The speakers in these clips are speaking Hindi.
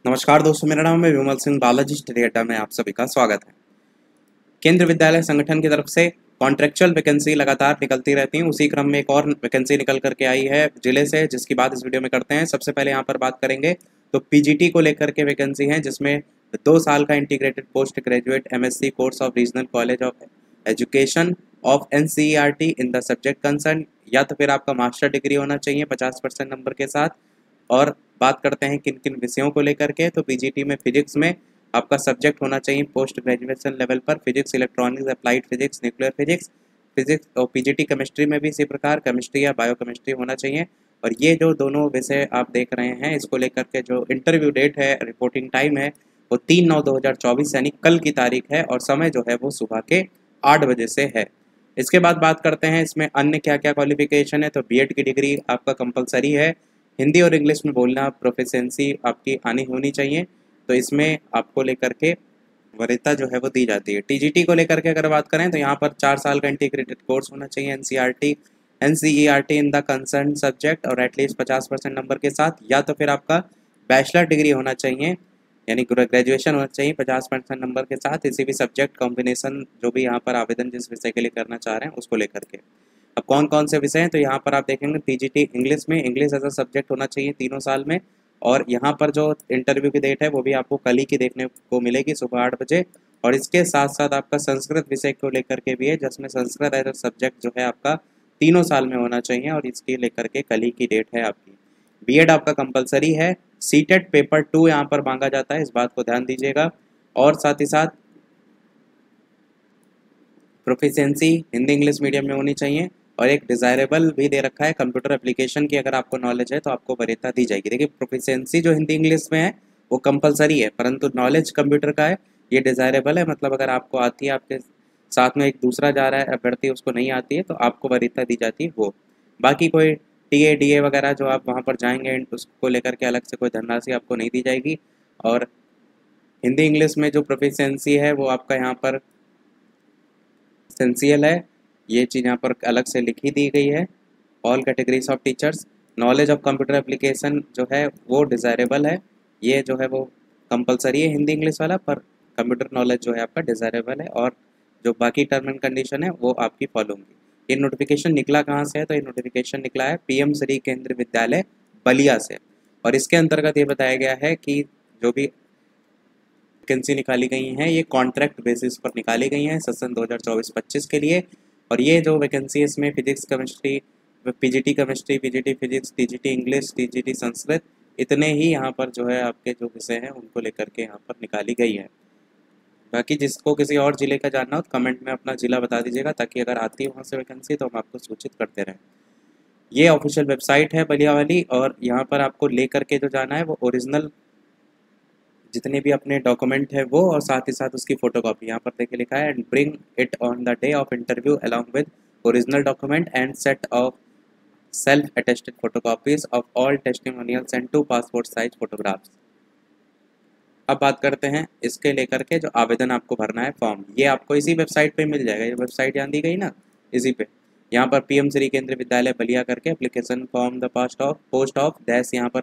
नमस्कार दोस्तों, मेरा नाम है विमल सिंह। बालाजी स्टडी अड्डा में आप सभी का स्वागत है। केंद्रीय विद्यालय संगठन की तरफ से कॉन्ट्रेक्चुअल वैकेंसी लगातार निकलती रहती हैं। उसी क्रम में एक और वैकेंसी निकल करके आई है जिले से, जिसकी बात इस वीडियो में करते हैं। सबसे पहले यहाँ पर बात करेंगे तो पीजीटी को लेकर के वैकेंसी है, जिसमें 2 साल का integrated post graduate MSc course of regional college of education of NCERT in the subject concern, या तो फिर आपका मास्टर डिग्री होना चाहिए 50% नंबर के साथ। और बात करते हैं किन किन विषयों को लेकर के, तो पीजीटी में फिजिक्स में आपका सब्जेक्ट होना चाहिए पोस्ट ग्रेजुएशन लेवल पर physics, electronics, applied physics, nuclear physics, physics. और पीजीटी केमिस्ट्री में भी इसी प्रकार केमिस्ट्री या बायोकेमिस्ट्री होना चाहिए। और ये जो दोनों विषय आप देख रहे हैं, इसको लेकर के जो इंटरव्यू डेट है, रिपोर्टिंग टाइम है, वो 3/9/2024 यानी कल की तारीख है। और समय जो है वो सुबह के 8 बजे से है। इसके बाद बात करते हैं इसमें अन्य क्या क्या क्वालिफिकेशन है। तो बीएड की डिग्री आपका कंपलसरी है। हिंदी और इंग्लिश में बोलना प्रोफिशिएंसी आपकी आनी होनी चाहिए। तो इसमें आपको लेकर के वरीयता जो है वो दी जाती है। टीजीटी को लेकर के अगर बात करें तो यहाँ पर 4 साल का इंटीग्रेटेड कोर्स होना चाहिए NCERT in the concern subject, और एटलीस्ट 50% नंबर के साथ। या तो फिर आपका बैचलर डिग्री होना चाहिए, यानी ग्रेजुएशन होना चाहिए 50% नंबर के साथ, इसी भी सब्जेक्ट कॉम्बिनेशन जो भी यहाँ पर आवेदन जिस विषय के लिए करना चाह रहे हैं उसको लेकर के। अब कौन कौन से विषय हैं, तो यहाँ पर आप देखेंगे पीजीटी इंग्लिश में, इंग्लिश एज अ सब्जेक्ट होना चाहिए तीनों साल में। और यहाँ पर जो इंटरव्यू की डेट है वो भी आपको कल ही की देखने को मिलेगी सुबह 8 बजे। और इसके साथ साथ आपका संस्कृत विषय को लेकर के भी है, जिसमें संस्कृत एज अ सब्जेक्ट जो है आपका तीनों साल में होना चाहिए, और इसकी लेकर के कल ही की डेट है आपकी। बीएड आपका कंपलसरी है। सीटेट पेपर 2 यहाँ पर मांगा जाता है, इस बात को ध्यान दीजिएगा। और साथ ही साथ प्रोफिशिएंसी हिंदी इंग्लिश मीडियम में होनी चाहिए। और एक डिज़ायरेबल भी दे रखा है कंप्यूटर एप्लीकेशन की, अगर आपको नॉलेज है तो आपको वरीयता दी जाएगी। देखिए, प्रोफिशिएंसी जो हिंदी इंग्लिश में है वो कंपलसरी है, परंतु नॉलेज कंप्यूटर का है, ये डिज़ायरेबल है। मतलब अगर आपको आती है, आपके साथ में एक दूसरा जा रहा है अभ्यर्थी, उसको नहीं आती है, तो आपको वरीयता दी जाती है वो। बाकी कोई टीए डीए वगैरह जो आप वहाँ पर जाएंगे उसको लेकर के अलग से कोई धनराशि आपको नहीं दी जाएगी। और हिंदी इंग्लिश में जो प्रोफिशिएंसी है वो आपका यहाँ पर एसेंशियल है, ये चीज़ यहाँ पर अलग से लिखी दी गई है। All categories of teachers, knowledge of computer application जो है वो डिज़ायरेबल है, ये जो है वो कंपलसरी है हिंदी इंग्लिश वाला, पर कंप्यूटर नॉलेज जो है आपका डिज़ायरेबल है। और जो बाकी टर्म एंड कंडीशन है वो आपकी फॉलो होंगी। ये नोटिफिकेशन निकला कहाँ से है, तो ये नोटिफिकेशन निकला है पीएम श्री केंद्रीय विद्यालय बलिया से। और इसके अंतर्गत ये बताया गया है कि जो भी वैकेंसी निकाली गई हैं ये कॉन्ट्रैक्ट बेसिस पर निकाली गई हैं सेशन 2024-25 के लिए। और ये जो वैकेंसी है इसमें physics chemistry, PGT chemistry, PGT physics, TGT English, TGT Sanskrit, इतने ही यहाँ पर जो है आपके जो विषय हैं उनको लेकर के यहाँ पर निकाली गई है। बाकी जिसको किसी और ज़िले का जानना हो तो कमेंट में अपना ज़िला बता दीजिएगा, ताकि अगर आती है वहाँ से वैकेंसी तो हम आपको सूचित करते रहें। ये ऑफिशियल वेबसाइट है बलिया वाली, और यहाँ पर आपको ले करके जो जाना है वो ओरिजिनल जितने भी अपने डॉक्यूमेंट है वो, और साथ ही साथ उसकी फोटोकॉपी। यहाँ पर देखिए लिखा है, and bring it on the day of interview along with original document and set of self attested photocopies of all testimonials and 2 passport size photographs. अब बात करते हैं इसके लेकर के जो आवेदन आपको भरना है फॉर्म, ये आपको इसी वेबसाइट पे मिल जाएगा। ये वेबसाइट यहाँ दी गई ना, इसी पे यहाँ पर पीएम श्री केंद्रीय विद्यालय बलिया करके application form the post of dash, यहाँ पर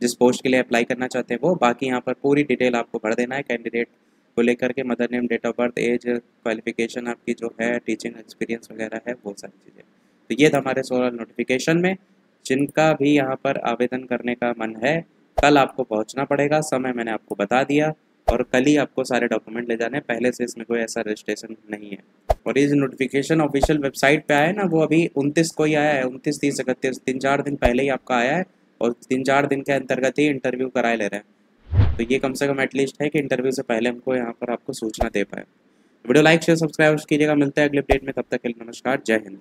जिस पोस्ट के लिए अप्लाई करना चाहते हैं वो। बाकी यहाँ पर पूरी डिटेल आपको भर देना है कैंडिडेट को लेकर के, mother name, date of birth, age, qualification आपकी जो है, टीचिंग एक्सपीरियंस वगैरह है, वो सारी चीज़ें। तो ये था हमारे सोलर नोटिफिकेशन में। जिनका भी यहाँ पर आवेदन करने का मन है, कल आपको पहुँचना पड़ेगा, समय मैंने आपको बता दिया। और कल ही आपको सारे डॉक्यूमेंट ले जाने हैं, पहले से इसमें कोई ऐसा रजिस्ट्रेशन नहीं है। और ये जो नोटिफिकेशन ऑफिशियल वेबसाइट पे आया है ना, वो अभी 29 को ही आया है, 29, 30, 31, 3-4 दिन पहले ही आपका आया है। और 3-4 दिन के अंतर्गत ही इंटरव्यू कराए ले रहे हैं। तो ये कम से कम एटलीस्ट है कि इंटरव्यू से पहले हमको यहाँ पर आपको सूचना दे पाए। वीडियो लाइक शेयर सब्सक्राइब कीजिएगा। मिलते हैं अगले अपडेट में, तब तक के लिए नमस्कार, जय हिंद।